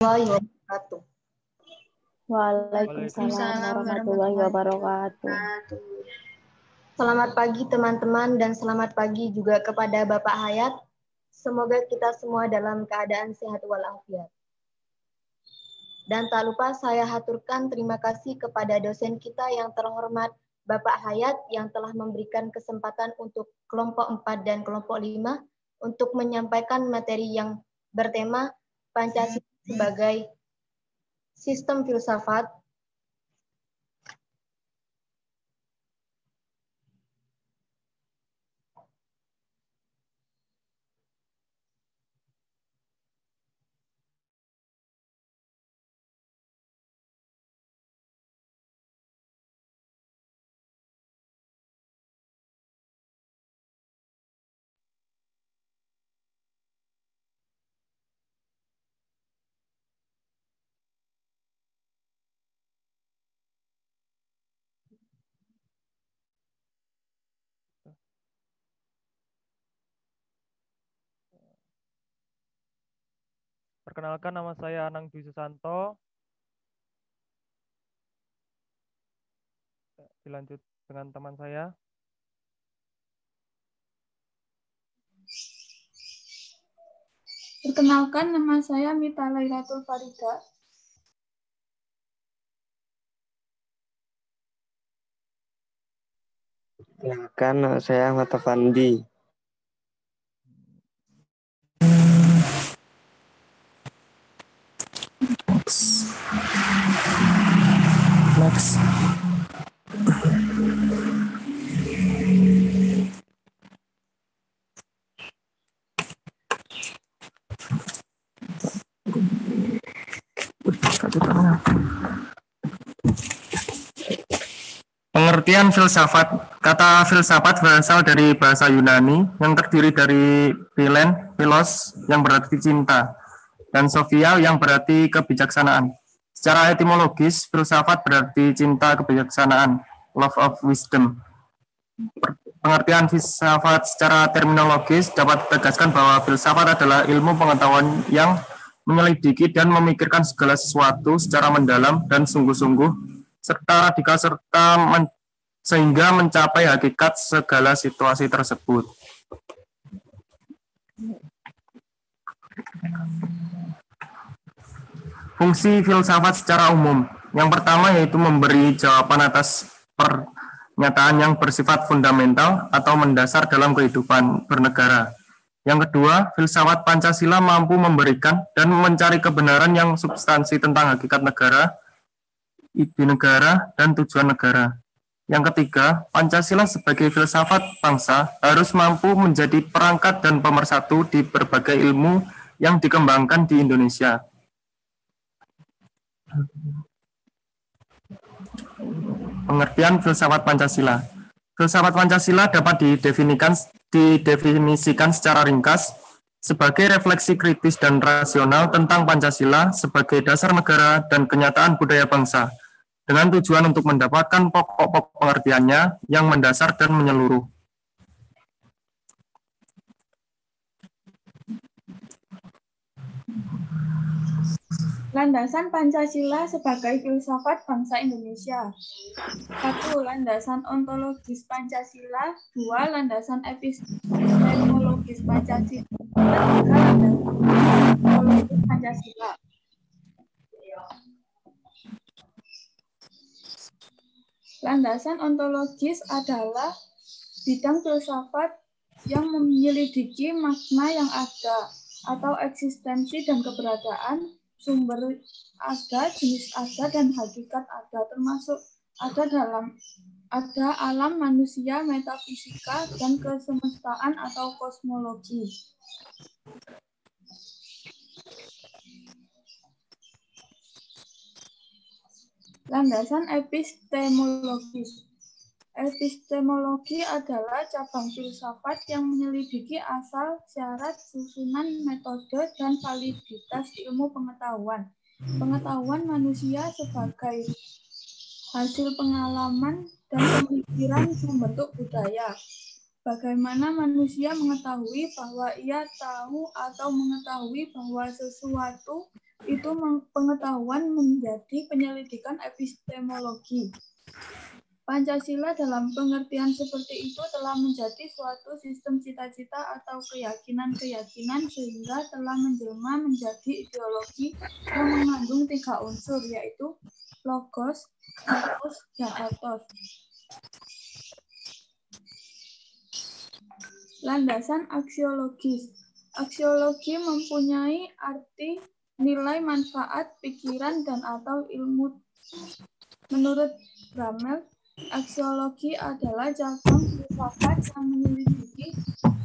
warahmatullahi wabarakatuh. Waalaikumsalam warahmatullahi wabarakatuh. Selamat pagi teman-teman dan selamat pagi juga kepada Bapak Hayat. Semoga kita semua dalam keadaan sehat walafiat. Dan tak lupa saya haturkan terima kasih kepada dosen kita yang terhormat Bapak Hayat yang telah memberikan kesempatan untuk kelompok 4 dan kelompok 5 untuk menyampaikan materi yang bertema Pancasila sebagai sistem filsafat. Perkenalkan, nama saya Anang Dwi Susanto. Dilanjut dengan teman saya. Perkenalkan, nama saya Mita Lairatul Farida. Perkenalkan, nama saya Ahmad Afandi. Next. Pengertian filsafat. Kata filsafat berasal dari bahasa Yunani yang terdiri dari philen, philos yang berarti cinta, dan sophia yang berarti kebijaksanaan. Secara etimologis, filsafat berarti cinta kebijaksanaan, love of wisdom. Pengertian filsafat secara terminologis dapat ditegaskan bahwa filsafat adalah ilmu pengetahuan yang menyelidiki dan memikirkan segala sesuatu secara mendalam dan sungguh-sungguh, serta radikal sehingga mencapai hakikat segala situasi tersebut. Fungsi filsafat secara umum. Yang pertama yaitu memberi jawaban atas pernyataan yang bersifat fundamental atau mendasar dalam kehidupan bernegara. Yang kedua, filsafat Pancasila mampu memberikan dan mencari kebenaran yang substansi tentang hakikat negara, ide negara, dan tujuan negara. Yang ketiga, Pancasila sebagai filsafat bangsa harus mampu menjadi perangkat dan pemersatu di berbagai ilmu yang dikembangkan di Indonesia. Pengertian filsafat Pancasila. Filsafat Pancasila dapat didefinisikan secara ringkas sebagai refleksi kritis dan rasional tentang Pancasila sebagai dasar negara dan kenyataan budaya bangsa, dengan tujuan untuk mendapatkan pokok-pokok pengertiannya yang mendasar dan menyeluruh. Landasan Pancasila sebagai filsafat bangsa Indonesia. 1. Landasan ontologis Pancasila. 2. Landasan epistemologis Pancasila. 3. Landasan ontologis Pancasila. Landasan ontologis adalah bidang filsafat yang menyelidiki makna yang ada atau eksistensi dan keberadaan, sumber ada, jenis ada, dan hakikat ada, termasuk ada alam manusia, metafisika, dan kesemestaan atau kosmologi. Landasan epistemologis. Epistemologi adalah cabang filsafat yang menyelidiki asal, syarat, susunan, metode, dan validitas ilmu pengetahuan. Pengetahuan manusia sebagai hasil pengalaman dan pemikiran membentuk budaya. Bagaimana manusia mengetahui bahwa ia tahu atau mengetahui bahwa sesuatu itu pengetahuan menjadi penyelidikan epistemologi. Pancasila dalam pengertian seperti itu telah menjadi suatu sistem cita-cita atau keyakinan-keyakinan sehingga telah menjelma menjadi ideologi yang mengandung 3 unsur, yaitu logos, ethos, dan ethos. Landasan aksiologis. Aksiologi mempunyai arti nilai manfaat, pikiran, dan atau ilmu. Menurut Bramel, aksiologi adalah cabang filsafat yang menyelidiki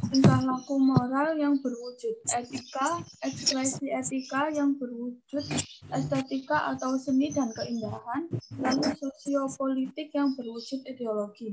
tingkah laku moral yang berwujud etika, ekspresi etika yang berwujud estetika atau seni dan keindahan, lalu sosiopolitik yang berwujud ideologi.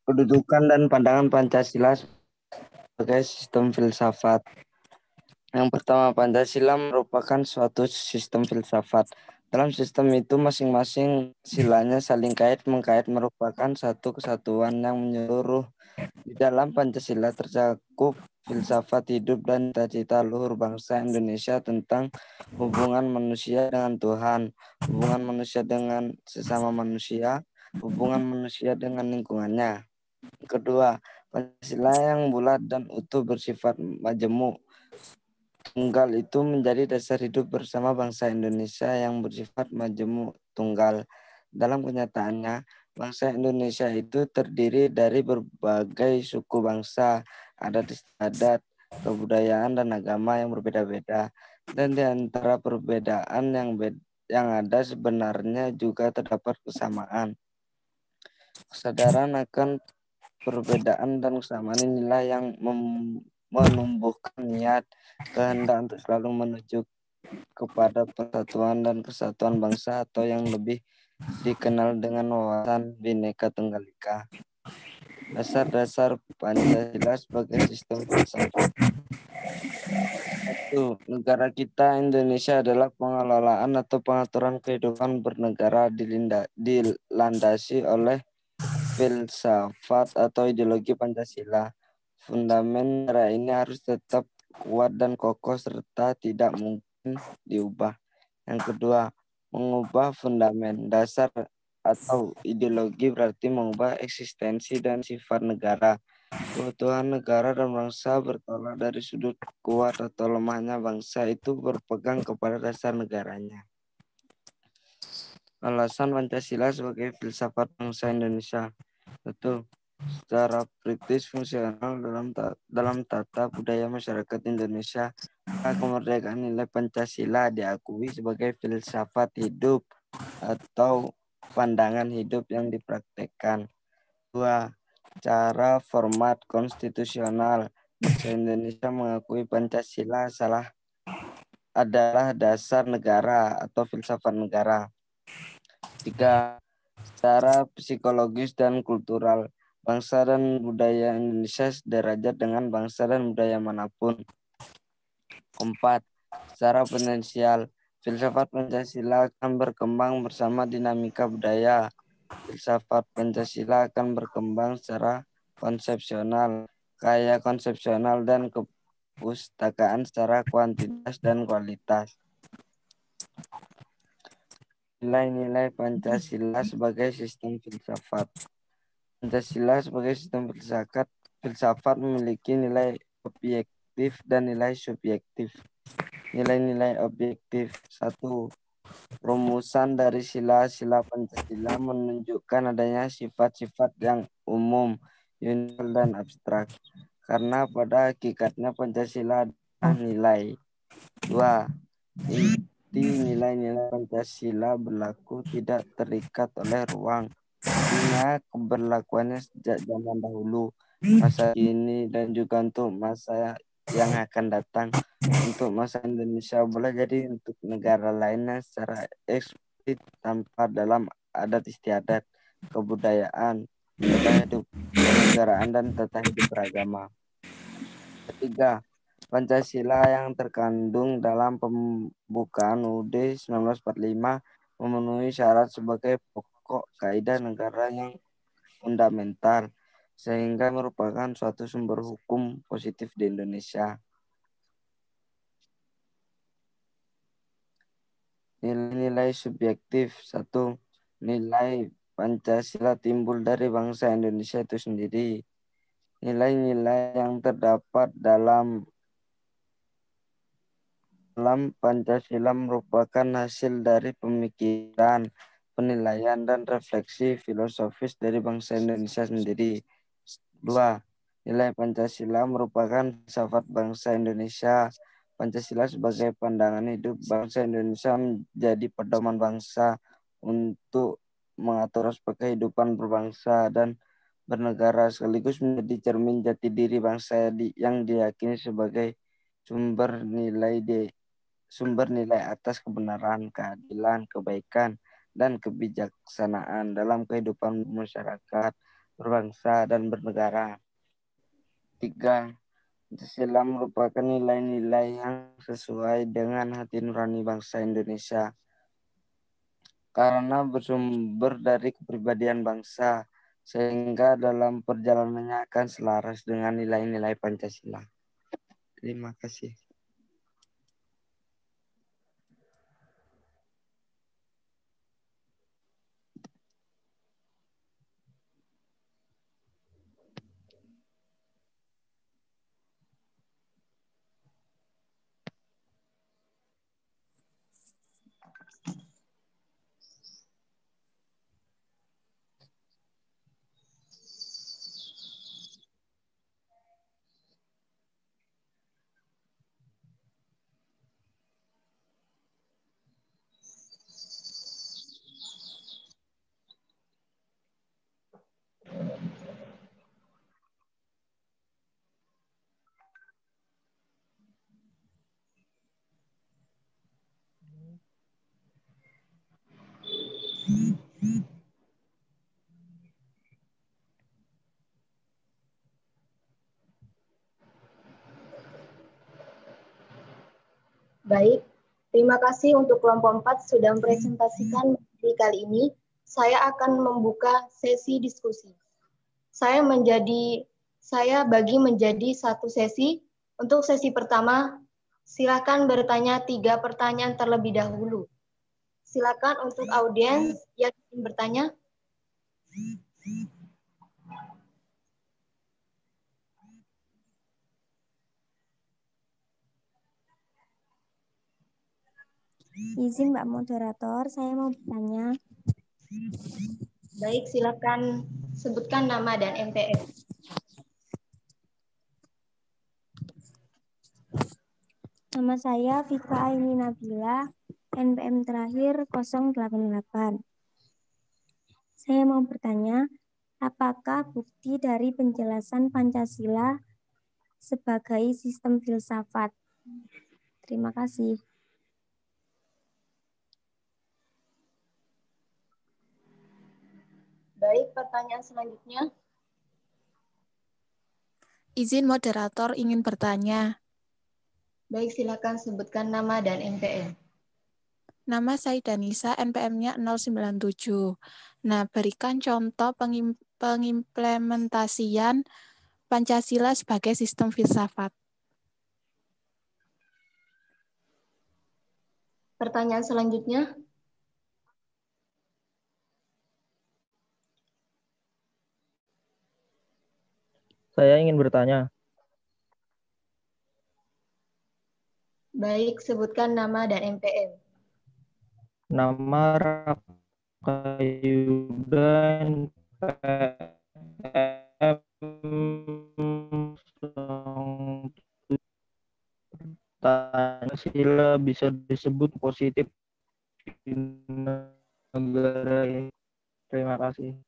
Kedudukan dan pandangan Pancasila sebagai sistem filsafat. Yang pertama, Pancasila merupakan suatu sistem filsafat. Dalam sistem itu masing-masing silanya saling kait-mengkait merupakan satu kesatuan yang menyeluruh. Di dalam Pancasila tercakup filsafat hidup dan cita-cita luhur bangsa Indonesia tentang hubungan manusia dengan Tuhan, hubungan manusia dengan sesama manusia, hubungan manusia dengan lingkungannya. Kedua, Pancasila yang bulat dan utuh bersifat majemuk. Tunggal itu menjadi dasar hidup bersama bangsa Indonesia yang bersifat majemuk tunggal. Dalam kenyataannya, bangsa Indonesia itu terdiri dari berbagai suku bangsa, adat istiadat, kebudayaan dan agama yang berbeda-beda. Dan di antara perbedaan yang ada sebenarnya juga terdapat kesamaan. Kesadaran akan perbedaan dan kesamaan inilah yang menumbuhkan niat kehendak untuk selalu menuju kepada persatuan dan kesatuan bangsa atau yang lebih dikenal dengan wawasan Bhinneka Tunggal Ika. Dasar-dasar Pancasila sebagai sistem filsafat. 1. Negara kita Indonesia adalah pengelolaan atau pengaturan kehidupan bernegara dilandasi oleh filsafat atau ideologi Pancasila. Fundamen negara ini harus tetap kuat dan kokoh serta tidak mungkin diubah. Yang kedua, mengubah fundamen dasar atau ideologi berarti mengubah eksistensi dan sifat negara. Keutuhan negara dan bangsa bertolak dari sudut kuat atau lemahnya bangsa itu berpegang kepada dasar negaranya. Alasan Pancasila sebagai filsafat bangsa Indonesia. 1. Secara praktis fungsional dalam tata budaya masyarakat Indonesia, kemerdekaan nilai Pancasila diakui sebagai filsafat hidup atau pandangan hidup yang dipraktekkan. 2. Cara format konstitusional, bangsa Indonesia mengakui Pancasila adalah dasar negara atau filsafat negara. 3. Secara psikologis dan kultural, bangsa dan budaya Indonesia sederajat dengan bangsa dan budaya manapun. 4. Secara potensial, filsafat Pancasila akan berkembang bersama dinamika budaya. Filsafat Pancasila akan berkembang secara konsepsional, kaya konsepsional dan kepustakaan secara kuantitas dan kualitas. Nilai-nilai Pancasila sebagai sistem filsafat. Pancasila sebagai sistem filsafat memiliki nilai objektif dan nilai subjektif. Nilai-nilai objektif. 1. Rumusan dari sila-sila Pancasila menunjukkan adanya sifat-sifat yang umum, universal dan abstrak. Karena pada hakikatnya Pancasila adalah nilai. 2. Inti nilai-nilai Pancasila berlaku tidak terikat oleh ruang. Artinya keberlakuannya sejak zaman dahulu, masa kini, dan juga untuk masa yang akan datang. Untuk masa Indonesia boleh jadi untuk negara lainnya secara eksplisit tanpa dalam adat istiadat, kebudayaan, tata hidup kenegaraan, dan tata hidup beragama. Ketiga, Pancasila yang terkandung dalam pembukaan UUD 1945 memenuhi syarat sebagai pokok kaidah negara yang fundamental, sehingga merupakan suatu sumber hukum positif di Indonesia. Nilai-nilai subjektif. 1. Nilai Pancasila timbul dari bangsa Indonesia itu sendiri. Nilai-nilai yang terdapat dalam Pancasila merupakan hasil dari pemikiran, penilaian, dan refleksi filosofis dari bangsa Indonesia sendiri. 2. Nilai Pancasila merupakan filsafat bangsa Indonesia. Pancasila sebagai pandangan hidup bangsa Indonesia menjadi pedoman bangsa untuk mengatur aspek kehidupan berbangsa dan bernegara, sekaligus menjadi cermin jati diri bangsa yang diyakini sebagai sumber nilai atas kebenaran, keadilan, kebaikan, dan kebijaksanaan dalam kehidupan masyarakat, berbangsa, dan bernegara. 3. Pancasila merupakan nilai-nilai yang sesuai dengan hati nurani bangsa Indonesia karena bersumber dari kepribadian bangsa, sehingga dalam perjalanannya akan selaras dengan nilai-nilai Pancasila. Terima kasih. Baik, terima kasih untuk kelompok 4 sudah mempresentasikan materi kali ini. Saya akan membuka sesi diskusi. Saya bagi menjadi satu sesi. Untuk sesi pertama, silakan bertanya 3 pertanyaan terlebih dahulu. Silakan untuk audiens yang ingin bertanya. Izin Mbak Moderator, saya mau bertanya. Baik, silakan sebutkan nama dan MPN. Nama saya Fika Aini Nabila, NPM terakhir 088. Saya mau bertanya, apakah bukti dari penjelasan Pancasila sebagai sistem filsafat? Terima kasih. Baik, pertanyaan selanjutnya. Izin moderator ingin bertanya. Baik, silakan sebutkan nama dan MPN. Nama saya Danisa, NPM-nya 097. Nah, berikan contoh pengimplementasian Pancasila sebagai sistem filsafat. Pertanyaan selanjutnya. Saya ingin bertanya. Baik, sebutkan nama dan MPN. Nama Rakayudan Pancasila bisa disebut positif di negara ini. Terima kasih.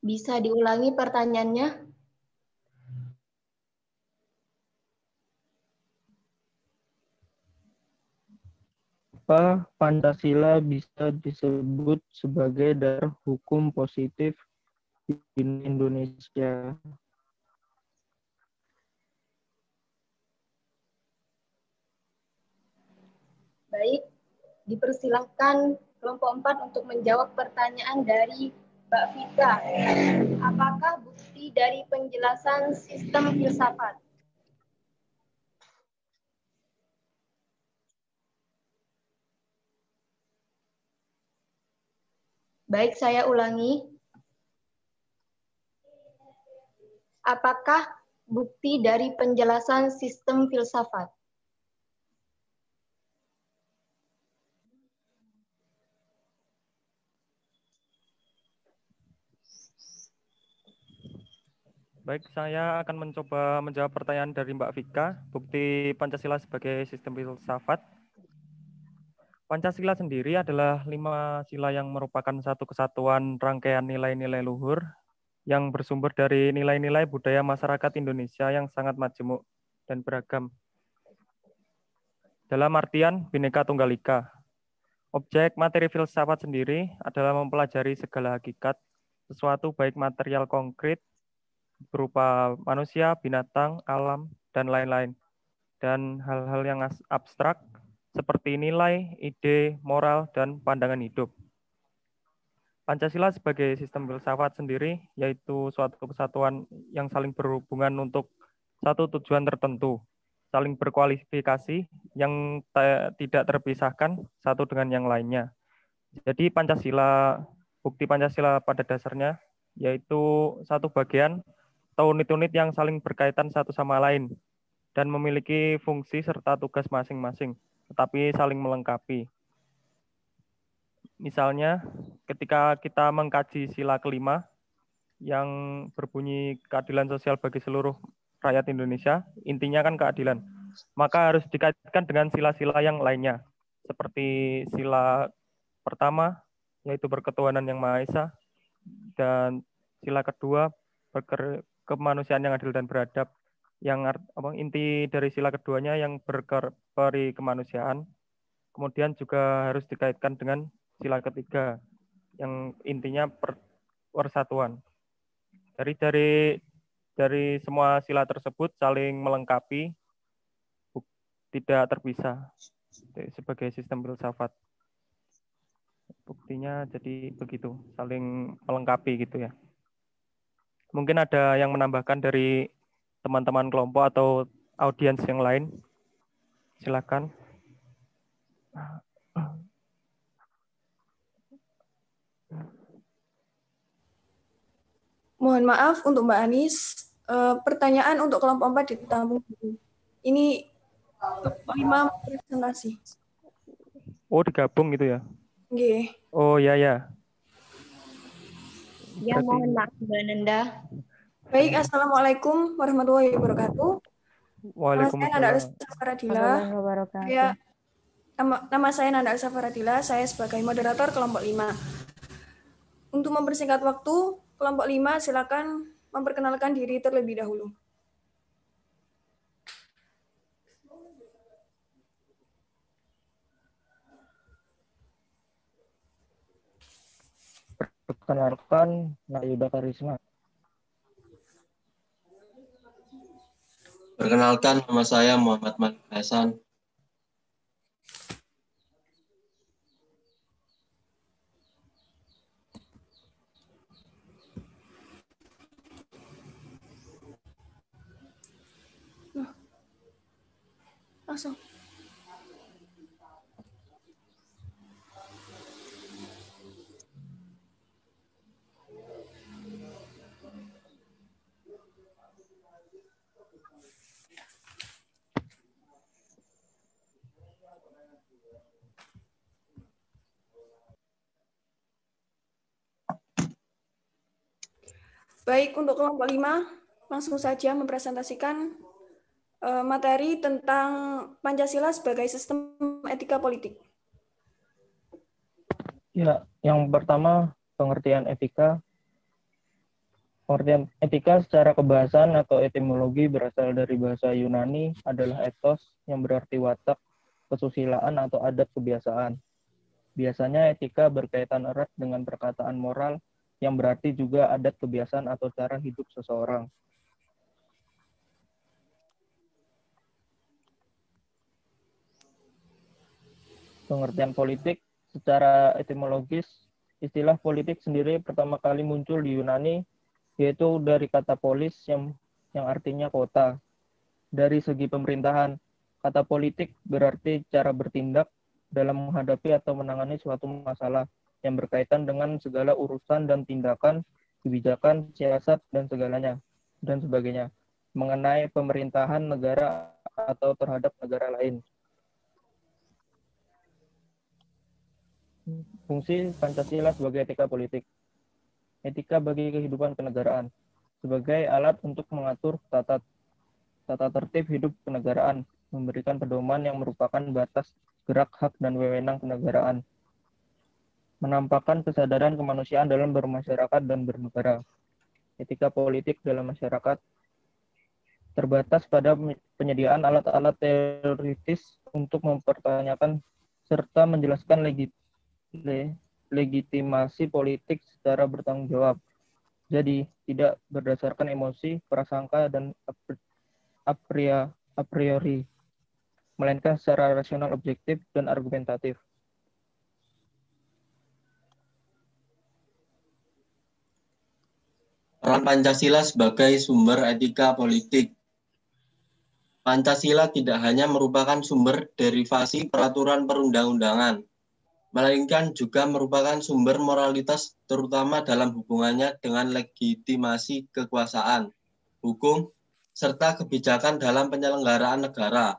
Bisa diulangi pertanyaannya? Mengapa Pancasila bisa disebut sebagai dasar hukum positif di Indonesia? Baik, dipersilahkan kelompok 4 untuk menjawab pertanyaan dari Mbak Vika. Apakah bukti dari penjelasan sistem filsafat? Baik, saya ulangi. Apakah bukti dari penjelasan sistem filsafat? Baik, saya akan mencoba menjawab pertanyaan dari Mbak Vika, bukti Pancasila sebagai sistem filsafat. Pancasila sendiri adalah 5 sila yang merupakan satu kesatuan rangkaian nilai-nilai luhur yang bersumber dari nilai-nilai budaya masyarakat Indonesia yang sangat majemuk dan beragam. Dalam artian Bhinneka Tunggal Ika, objek materi filsafat sendiri adalah mempelajari segala hakikat sesuatu baik material konkret berupa manusia, binatang, alam, dan lain-lain. Dan hal-hal yang abstrak seperti nilai, ide, moral, dan pandangan hidup. Pancasila sebagai sistem filsafat sendiri yaitu suatu kesatuan yang saling berhubungan untuk satu tujuan tertentu, saling berkualifikasi yang tidak terpisahkan satu dengan yang lainnya. Jadi Pancasila, bukti Pancasila pada dasarnya yaitu satu bagian atau unit-unit yang saling berkaitan satu sama lain dan memiliki fungsi serta tugas masing-masing, tetapi saling melengkapi. Misalnya, ketika kita mengkaji sila kelima yang berbunyi keadilan sosial bagi seluruh rakyat Indonesia, intinya kan keadilan, maka harus dikaitkan dengan sila-sila yang lainnya, seperti sila pertama, yaitu berketuhanan yang Maha Esa, dan sila kedua, kemanusiaan yang adil dan beradab, yang inti dari sila keduanya yang berperi kemanusiaan. Kemudian juga harus dikaitkan dengan sila ketiga yang intinya persatuan. Dari semua sila tersebut saling melengkapi, tidak terpisah sebagai sistem filsafat. Buktinya jadi begitu, saling melengkapi gitu ya. Mungkin ada yang menambahkan dari teman-teman kelompok atau audiens yang lain. Silakan. Mohon maaf untuk Mbak Anis, pertanyaan untuk kelompok 4 ditampung dulu. Ini kelompok 5 presentasi. Oh, digabung gitu ya? Nggih. Oh, ya. Ya, mohon maaf Mbak Nanda. Baik, Assalamualaikum warahmatullahi wabarakatuh. Waalaikumsalam. Nama saya Nanda Elsa Faradila, saya sebagai moderator kelompok 5. Untuk mempersingkat waktu, kelompok 5 silakan memperkenalkan diri terlebih dahulu. Perkenalkan, Nayuda Karisma. Perkenalkan, nama saya Muhammad Malik Hasan. Langsung. Baik, untuk kelompok 5, langsung saja mempresentasikan materi tentang Pancasila sebagai sistem etika politik. Ya, yang pertama pengertian etika. Pengertian etika secara kebahasan atau etimologi berasal dari bahasa Yunani adalah ethos yang berarti watak, kesusilaan atau adat kebiasaan. Biasanya etika berkaitan erat dengan perkataan moral yang berarti juga adat kebiasaan atau cara hidup seseorang. Pengertian politik secara etimologis, istilah politik sendiri pertama kali muncul di Yunani, yaitu dari kata polis yang artinya kota. Dari segi pemerintahan, kata politik berarti cara bertindak dalam menghadapi atau menangani suatu masalah yang berkaitan dengan segala urusan dan tindakan, kebijakan, siasat, dan segalanya, dan sebagainya, mengenai pemerintahan negara atau terhadap negara lain. Fungsi Pancasila sebagai etika politik. Etika bagi kehidupan kenegaraan, sebagai alat untuk mengatur tata tertib hidup kenegaraan, memberikan pedoman yang merupakan batas gerak hak dan wewenang kenegaraan, menampakkan kesadaran kemanusiaan dalam bermasyarakat dan bernegara. Etika politik dalam masyarakat terbatas pada penyediaan alat-alat teoritis untuk mempertanyakan serta menjelaskan legitimasi politik secara bertanggung jawab. Jadi, tidak berdasarkan emosi, prasangka, dan a priori, melainkan secara rasional, objektif, dan argumentatif. Peran Pancasila sebagai sumber etika politik. Pancasila tidak hanya merupakan sumber derivasi peraturan perundang-undangan, melainkan juga merupakan sumber moralitas terutama dalam hubungannya dengan legitimasi kekuasaan, hukum, serta kebijakan dalam penyelenggaraan negara.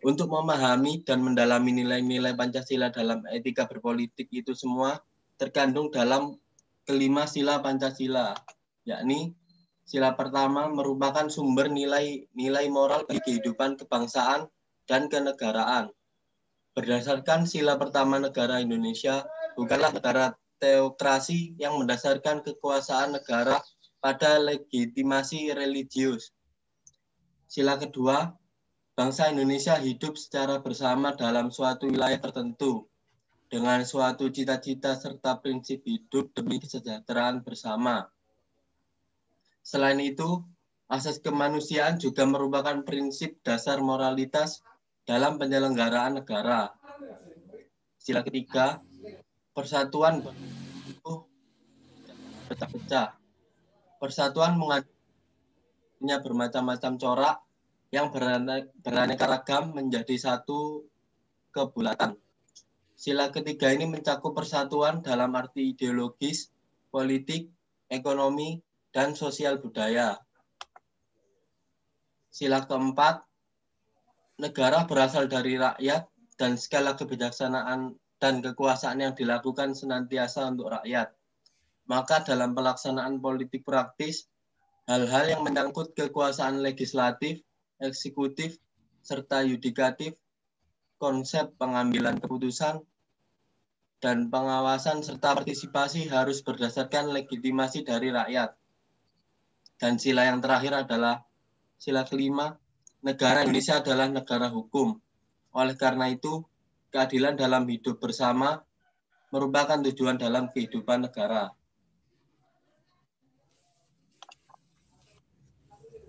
Untuk memahami dan mendalami nilai-nilai Pancasila dalam etika berpolitik itu semua terkandung dalam kelima sila Pancasila, yakni sila pertama merupakan sumber nilai moral bagi kehidupan kebangsaan dan kenegaraan. Berdasarkan sila pertama, negara Indonesia bukanlah negara teokrasi yang mendasarkan kekuasaan negara pada legitimasi religius. Sila kedua, bangsa Indonesia hidup secara bersama dalam suatu wilayah tertentu dengan suatu cita-cita serta prinsip hidup demi kesejahteraan bersama. Selain itu, asas kemanusiaan juga merupakan prinsip dasar moralitas dalam penyelenggaraan negara. Sila ketiga, persatuan pecah-pecah. Persatuan punya bermacam-macam corak yang beraneka ragam menjadi satu kebulatan. Sila ketiga ini mencakup persatuan dalam arti ideologis, politik, ekonomi, dan sosial budaya. Sila keempat, negara berasal dari rakyat dan skala kebijaksanaan dan kekuasaan yang dilakukan senantiasa untuk rakyat. Maka dalam pelaksanaan politik praktis, hal-hal yang menyangkut kekuasaan legislatif, eksekutif, serta yudikatif, konsep pengambilan keputusan, dan pengawasan serta partisipasi harus berdasarkan legitimasi dari rakyat. Dan sila yang terakhir adalah sila kelima, negara Indonesia adalah negara hukum. Oleh karena itu, keadilan dalam hidup bersama merupakan tujuan dalam kehidupan negara.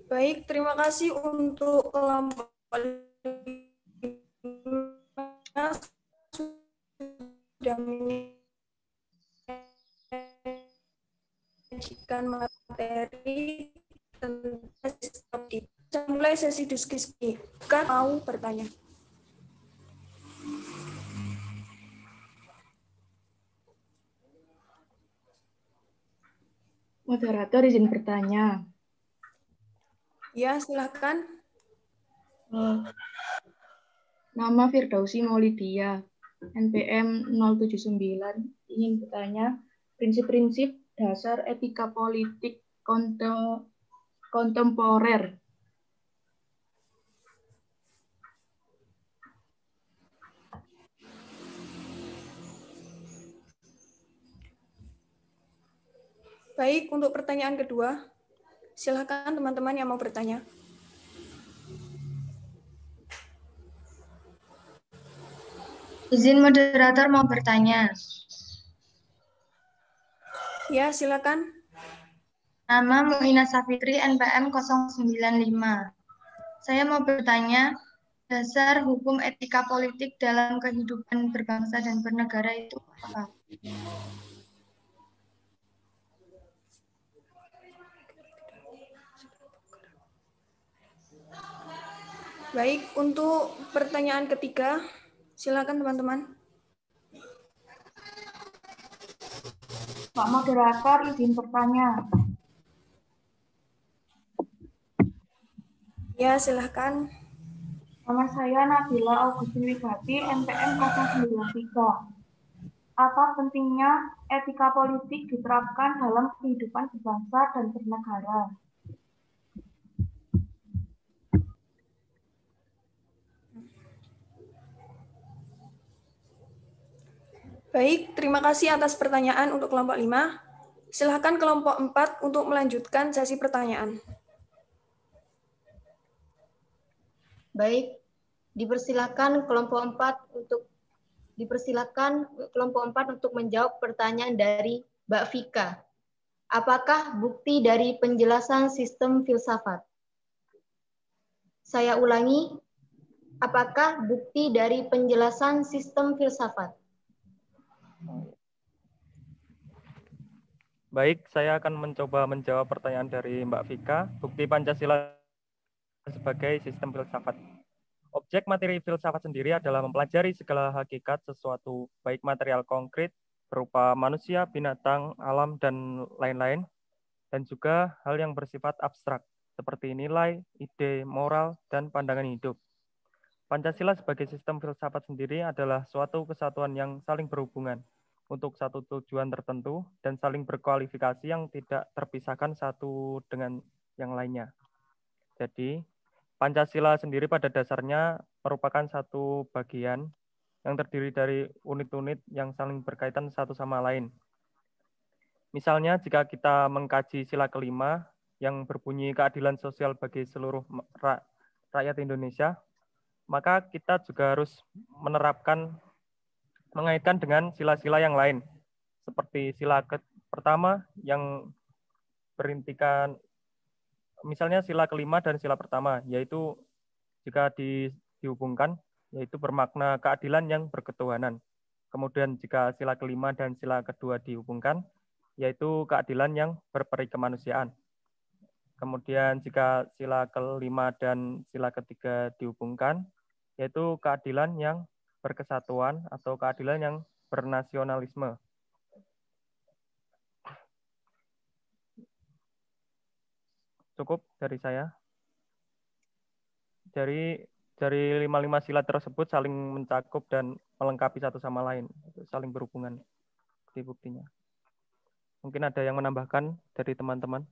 Baik, terima kasih untuk kelompok sudah menyajikan materi tentang sistem. Mulai sesi diskusi. Kan mau bertanya? Moderator izin bertanya. Ya, silakan. Nama Firdausi Maulidia, NPM 079, ingin bertanya prinsip-prinsip dasar etika politik kontemporer. Baik, untuk pertanyaan kedua, silakan teman-teman yang mau bertanya. Izin moderator mau bertanya. Ya, silakan. Nama Muina Safitri, NPM 095. Saya mau bertanya, dasar hukum etika politik dalam kehidupan berbangsa dan bernegara itu apa? Baik, untuk pertanyaan ketiga, silakan teman-teman. Pak moderator, izin bertanya. Ya, silahkan. Nama saya Nabila Augustin Wigati, NPM 093. Apa pentingnya etika politik diterapkan dalam kehidupan berbangsa dan bernegara? Baik, terima kasih atas pertanyaan untuk kelompok 5. Silakan kelompok 4 untuk melanjutkan sesi pertanyaan. Baik, dipersilakan kelompok 4 untuk menjawab pertanyaan dari Mbak Vika. Apakah bukti dari penjelasan sistem filsafat? Saya ulangi, apakah bukti dari penjelasan sistem filsafat? Baik, saya akan mencoba menjawab pertanyaan dari Mbak Vika. Bukti Pancasila sebagai sistem filsafat. Objek materi filsafat sendiri adalah mempelajari segala hakikat sesuatu, baik material konkret, berupa manusia, binatang, alam, dan lain-lain, dan juga hal yang bersifat abstrak, seperti nilai, ide, moral, dan pandangan hidup. Pancasila sebagai sistem filsafat sendiri adalah suatu kesatuan yang saling berhubungan untuk satu tujuan tertentu dan saling berkualifikasi yang tidak terpisahkan satu dengan yang lainnya. Jadi, Pancasila sendiri pada dasarnya merupakan satu bagian yang terdiri dari unit-unit yang saling berkaitan satu sama lain. Misalnya, jika kita mengkaji sila kelima yang berbunyi keadilan sosial bagi seluruh rakyat Indonesia, maka kita juga harus mengaitkan dengan sila-sila yang lain, seperti sila pertama yang berintikan, misalnya sila kelima dan sila pertama, yaitu jika dihubungkan, yaitu bermakna keadilan yang berketuhanan. Kemudian jika sila kelima dan sila kedua dihubungkan, yaitu keadilan yang berperikemanusiaan. Kemudian jika sila kelima dan sila ketiga dihubungkan, yaitu keadilan yang berkesatuan atau keadilan yang bernasionalisme. Cukup dari saya. Dari 5 sila tersebut saling mencakup dan melengkapi satu sama lain, saling berhubungan bukti-buktinya. Mungkin ada yang menambahkan dari teman-teman?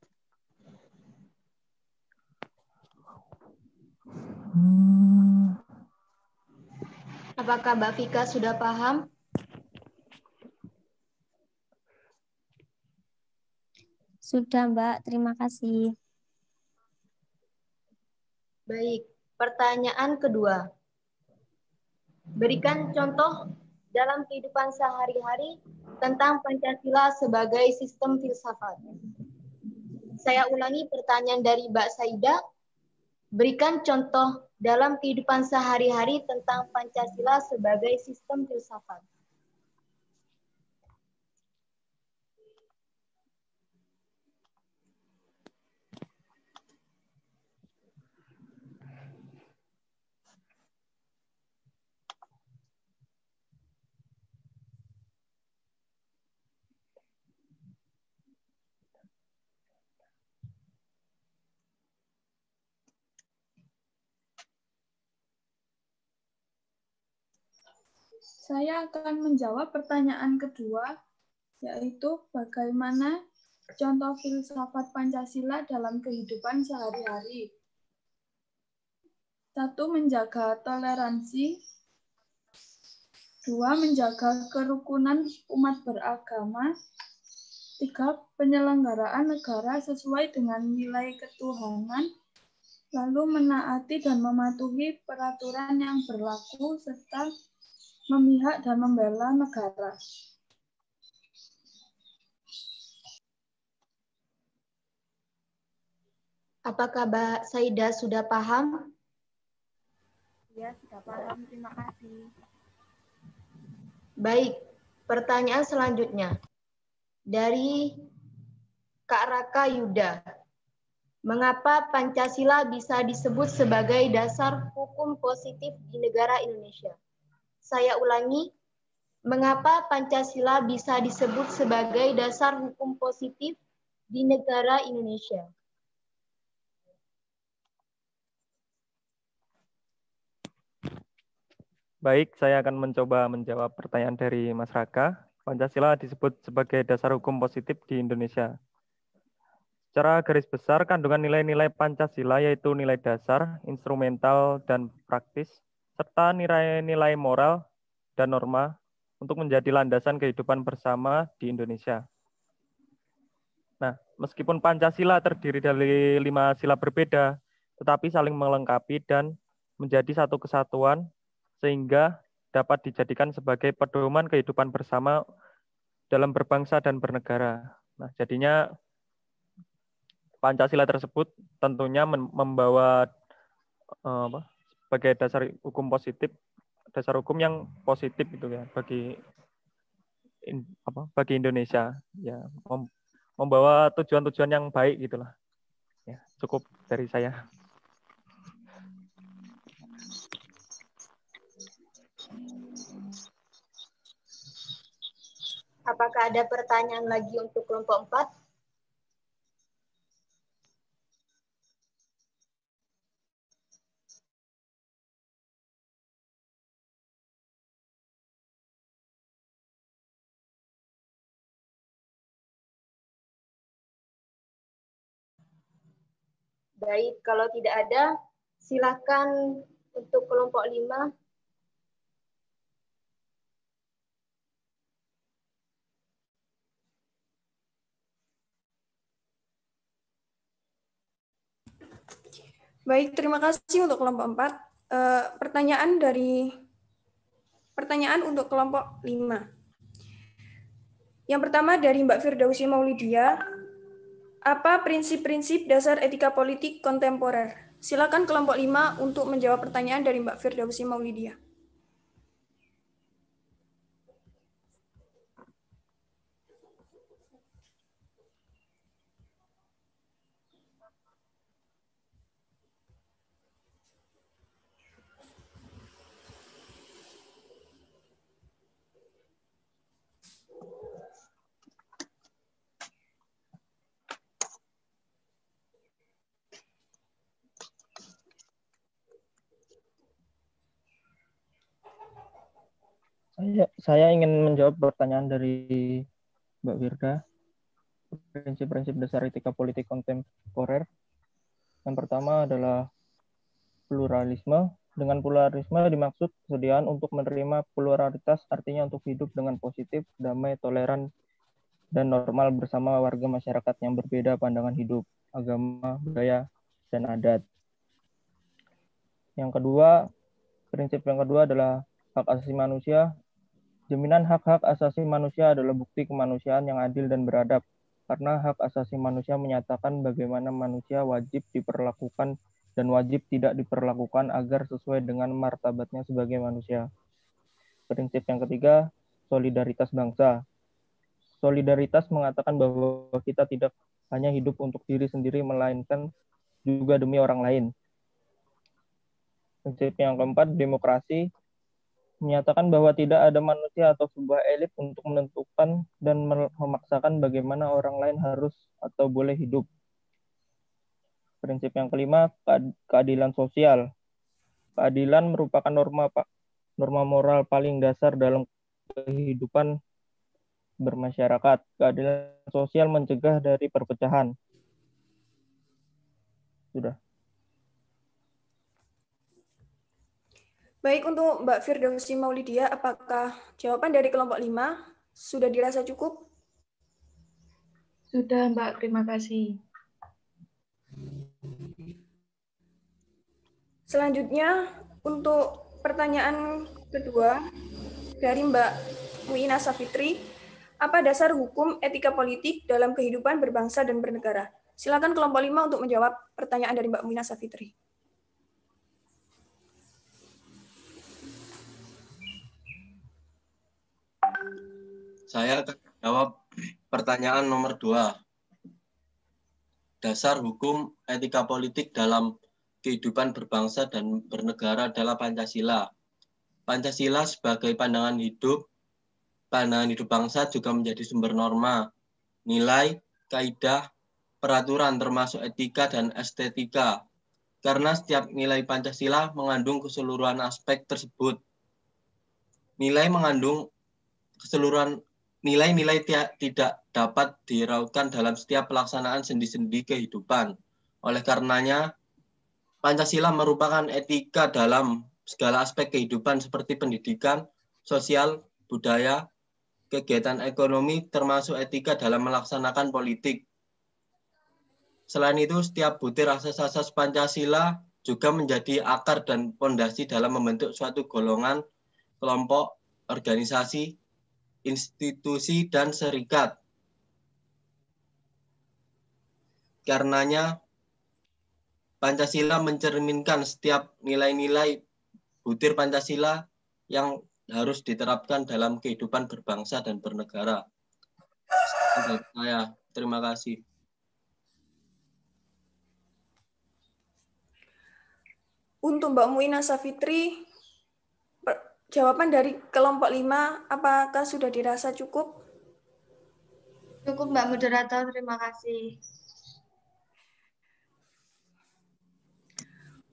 Apakah Mbak Vika sudah paham? Sudah, Mbak. Terima kasih. Baik, pertanyaan kedua. Berikan contoh dalam kehidupan sehari-hari tentang Pancasila sebagai sistem filsafat. Saya ulangi pertanyaan dari Mbak Saida. Berikan contoh dalam kehidupan sehari-hari tentang Pancasila sebagai sistem filsafat. Saya akan menjawab pertanyaan kedua, yaitu bagaimana contoh filsafat Pancasila dalam kehidupan sehari-hari. 1. Menjaga toleransi. 2. Menjaga kerukunan umat beragama. 3. Penyelenggaraan negara sesuai dengan nilai ketuhanan, lalu menaati dan mematuhi peraturan yang berlaku, serta memihak dan membela negara. Apakah Mbak Saida sudah paham? Ya, sudah paham. Terima kasih. Baik, pertanyaan selanjutnya. Dari Kak Raka Yuda. Mengapa Pancasila bisa disebut sebagai dasar hukum positif di negara Indonesia? Saya ulangi, mengapa Pancasila bisa disebut sebagai dasar hukum positif di negara Indonesia? Baik, saya akan mencoba menjawab pertanyaan dari Mas Raka. Pancasila disebut sebagai dasar hukum positif di Indonesia. Secara garis besar, kandungan nilai-nilai Pancasila yaitu nilai dasar, instrumental, dan praktis, serta nilai-nilai moral dan norma untuk menjadi landasan kehidupan bersama di Indonesia. Nah, meskipun Pancasila terdiri dari 5 sila berbeda, tetapi saling melengkapi dan menjadi satu kesatuan sehingga dapat dijadikan sebagai pedoman kehidupan bersama dalam berbangsa dan bernegara. Nah, jadinya Pancasila tersebut tentunya membawa sebagai dasar hukum positif, dasar hukum yang positif itu ya bagi Indonesia, ya membawa tujuan-tujuan yang baik gitulah. Ya, cukup dari saya. Apakah ada pertanyaan lagi untuk kelompok 4? Baik, kalau tidak ada, silakan untuk kelompok 5. Baik, terima kasih untuk kelompok 4. Pertanyaan untuk kelompok 5. Yang pertama dari Mbak Firdausi Maulidia. Apa prinsip-prinsip dasar etika politik kontemporer? Silakan kelompok 5 untuk menjawab pertanyaan dari Mbak Firdausi Maulidia. Saya ingin menjawab pertanyaan dari Mbak Wirda. Prinsip-prinsip dasar etika politik kontemporer. Yang pertama adalah pluralisme. Dengan pluralisme dimaksud kesediaan untuk menerima pluralitas, artinya untuk hidup dengan positif, damai, toleran, dan normal bersama warga masyarakat yang berbeda pandangan hidup, agama, budaya, dan adat. Yang kedua, prinsip yang kedua adalah hak asasi manusia. Jaminan hak-hak asasi manusia adalah bukti kemanusiaan yang adil dan beradab, karena hak asasi manusia menyatakan bagaimana manusia wajib diperlakukan dan wajib tidak diperlakukan agar sesuai dengan martabatnya sebagai manusia. Prinsip yang ketiga, solidaritas bangsa. Solidaritas mengatakan bahwa kita tidak hanya hidup untuk diri sendiri, melainkan juga demi orang lain. Prinsip yang keempat, demokrasi, menyatakan bahwa tidak ada manusia atau sebuah elit untuk menentukan dan memaksakan bagaimana orang lain harus atau boleh hidup. Prinsip yang kelima, keadilan sosial. Keadilan merupakan norma moral paling dasar dalam kehidupan bermasyarakat. Keadilan sosial mencegah dari perpecahan. Sudah. Baik, untuk Mbak Firdausi Maulidia, apakah jawaban dari kelompok 5 sudah dirasa cukup? Sudah, Mbak. Terima kasih. Selanjutnya, untuk pertanyaan kedua, dari Mbak Muina Safitri, apa dasar hukum etika politik dalam kehidupan berbangsa dan bernegara? Silakan kelompok 5 untuk menjawab pertanyaan dari Mbak Muina Safitri. Saya akan jawab pertanyaan nomor 2. Dasar hukum etika politik dalam kehidupan berbangsa dan bernegara adalah Pancasila. Pancasila sebagai pandangan hidup bangsa juga menjadi sumber norma, nilai, kaidah, peraturan termasuk etika dan estetika. Karena setiap nilai Pancasila mengandung keseluruhan aspek tersebut. Nilai mengandung keseluruhan nilai-nilai tidak dapat dirautkan dalam setiap pelaksanaan sendi-sendi kehidupan. Oleh karenanya, Pancasila merupakan etika dalam segala aspek kehidupan seperti pendidikan, sosial, budaya, kegiatan ekonomi, termasuk etika dalam melaksanakan politik. Selain itu, setiap butir asas-asas Pancasila juga menjadi akar dan fondasi dalam membentuk suatu golongan, kelompok, organisasi, institusi, dan serikat. Karenanya, Pancasila mencerminkan setiap nilai-nilai butir Pancasila yang harus diterapkan dalam kehidupan berbangsa dan bernegara. Dari saya, terima kasih. Untuk Mbak Muina Safitri, jawaban dari kelompok 5, apakah sudah dirasa cukup? Cukup, Mbak Moderator. Terima kasih.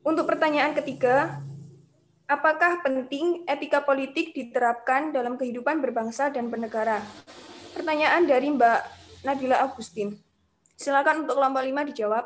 Untuk pertanyaan ketiga, apakah penting etika politik diterapkan dalam kehidupan berbangsa dan bernegara? Pertanyaan dari Mbak Nabila Agustin. Silakan untuk kelompok 5 dijawab.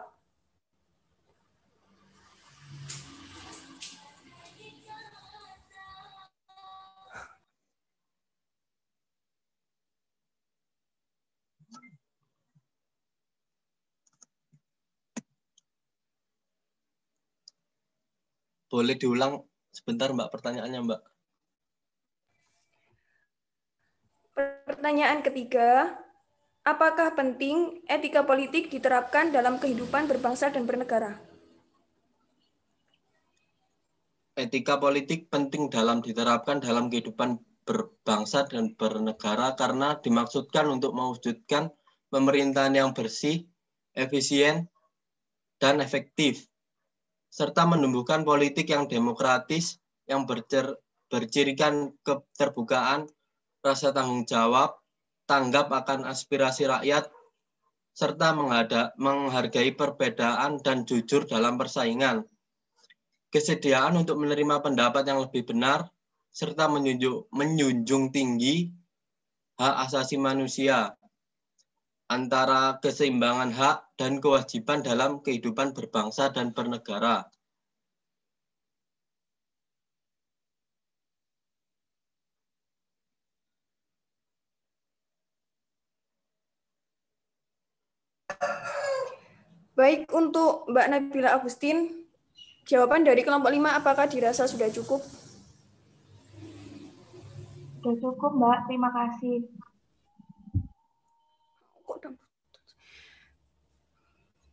Boleh diulang sebentar, Mbak, pertanyaannya, Mbak. Pertanyaan ketiga, apakah penting etika politik diterapkan dalam kehidupan berbangsa dan bernegara? Etika politik penting diterapkan dalam kehidupan berbangsa dan bernegara karena dimaksudkan untuk mewujudkan pemerintahan yang bersih, efisien, dan efektif, serta menumbuhkan politik yang demokratis, yang bercirikan keterbukaan, rasa tanggung jawab, tanggap akan aspirasi rakyat, serta menghargai perbedaan dan jujur dalam persaingan. Kesediaan untuk menerima pendapat yang lebih benar, serta menjunjung tinggi hak asasi manusia, antara keseimbangan hak dan kewajiban dalam kehidupan berbangsa dan bernegara. Baik, untuk Mbak Nabila Agustin, jawaban dari kelompok 5 apakah dirasa sudah cukup? Sudah cukup, Mbak. Terima kasih.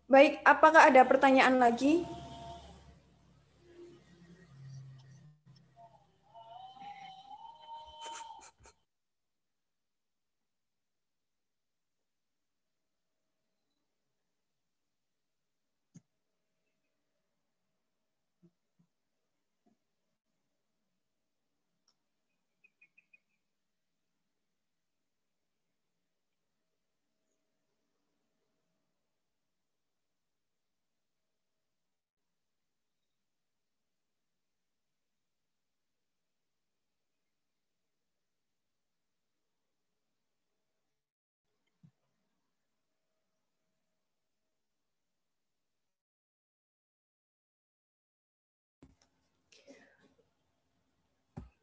Baik, apakah ada pertanyaan lagi?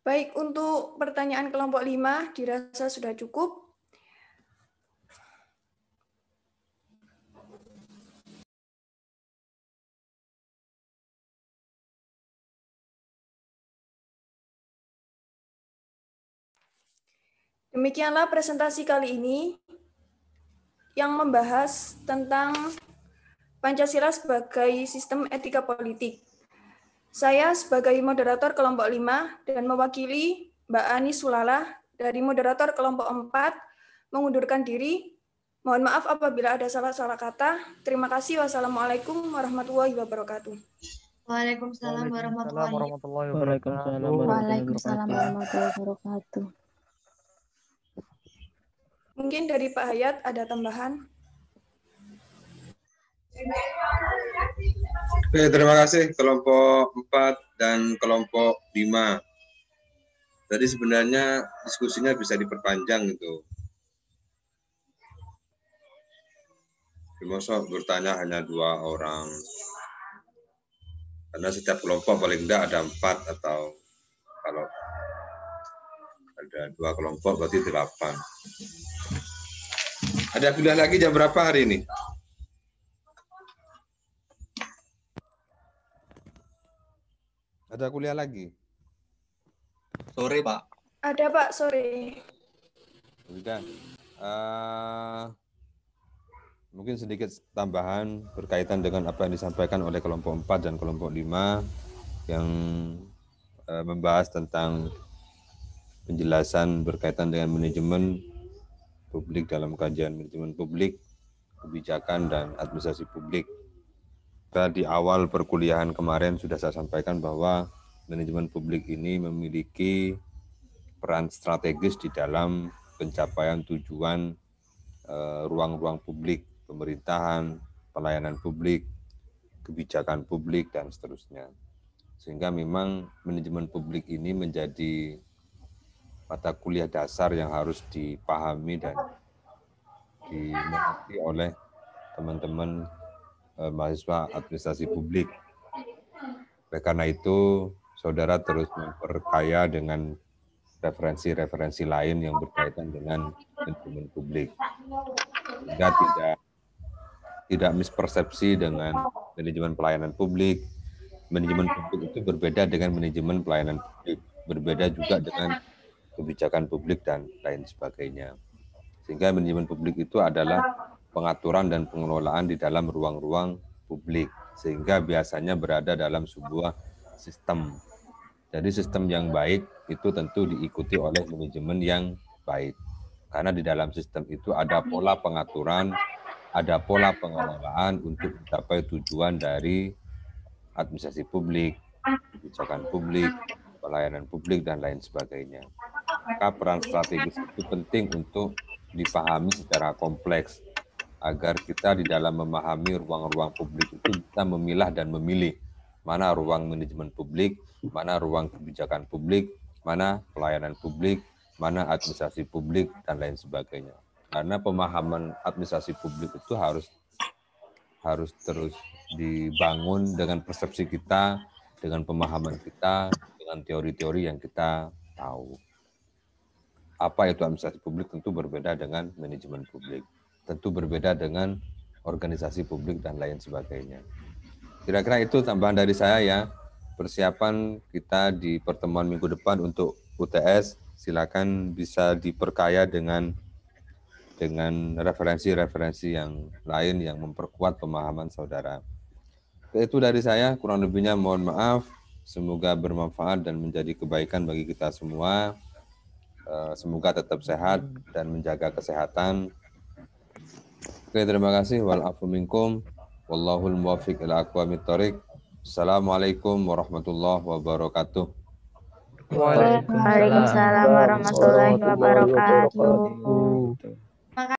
Baik, untuk pertanyaan kelompok 5 dirasa sudah cukup. Demikianlah presentasi kali ini yang membahas tentang Pancasila sebagai sistem etika politik. Saya sebagai moderator kelompok 5 dan mewakili Mbak Ani Sulalah dari moderator kelompok 4 mengundurkan diri. Mohon maaf apabila ada salah-salah kata. Terima kasih. Wassalamualaikum warahmatullahi wabarakatuh. Waalaikumsalam warahmatullahi wabarakatuh. Waalaikumsalam warahmatullahi wabarakatuh. Mungkin dari Pak Hayat ada tambahan. Oke, terima kasih kelompok 4 dan kelompok 5. Tadi sebenarnya diskusinya bisa diperpanjang gitu. Masa bertanya hanya 2 orang. Karena setiap kelompok paling tidak ada 4 atau kalau ada 2 kelompok berarti 8. Ada kuliah lagi jam berapa hari ini? Ada kuliah lagi? Sore, Pak. Ada, Pak, sore. Sudah. Mungkin sedikit tambahan berkaitan dengan apa yang disampaikan oleh kelompok 4 dan kelompok 5 yang membahas tentang penjelasan berkaitan dengan manajemen publik dalam kajian manajemen publik, kebijakan, dan administrasi publik. Di awal perkuliahan kemarin sudah saya sampaikan bahwa manajemen publik ini memiliki peran strategis di dalam pencapaian tujuan ruang-ruang publik, pemerintahan, pelayanan publik, kebijakan publik, dan seterusnya. Sehingga memang manajemen publik ini menjadi mata kuliah dasar yang harus dipahami dan dimengerti oleh teman-teman mahasiswa administrasi publik. Oleh karena itu, saudara terus memperkaya dengan referensi-referensi lain yang berkaitan dengan manajemen publik. Sehingga tidak mispersepsi dengan manajemen pelayanan publik. Manajemen publik itu berbeda dengan manajemen pelayanan publik, berbeda juga dengan kebijakan publik dan lain sebagainya. Sehingga manajemen publik itu adalah pengaturan dan pengelolaan di dalam ruang-ruang publik, sehingga biasanya berada dalam sebuah sistem. Jadi sistem yang baik itu tentu diikuti oleh manajemen yang baik. Karena di dalam sistem itu ada pola pengaturan, ada pola pengelolaan untuk mencapai tujuan dari administrasi publik, kebijakan publik, pelayanan publik, dan lain sebagainya. Maka peran strategis itu penting untuk dipahami secara kompleks, agar kita di dalam memahami ruang-ruang publik itu bisa memilah dan memilih mana ruang manajemen publik, mana ruang kebijakan publik, mana pelayanan publik, mana administrasi publik, dan lain sebagainya. Karena pemahaman administrasi publik itu harus terus dibangun dengan persepsi kita, dengan pemahaman kita, dengan teori-teori yang kita tahu. Apa itu administrasi publik tentu berbeda dengan manajemen publik. Tentu berbeda dengan organisasi publik dan lain sebagainya. Kira-kira itu tambahan dari saya ya. Persiapan kita di pertemuan minggu depan untuk UTS, silakan bisa diperkaya dengan referensi-referensi yang lain yang memperkuat pemahaman saudara. Itu dari saya, kurang lebihnya mohon maaf. Semoga bermanfaat dan menjadi kebaikan bagi kita semua. Semoga tetap sehat dan menjaga kesehatan. Oke, terima kasih. Wal-afu minkum. Wallahul muwaffiq ila aqwamit thoriq. Assalamualaikum warahmatullahi wabarakatuh. Waalaikumsalam warahmatullahi wabarakatuh.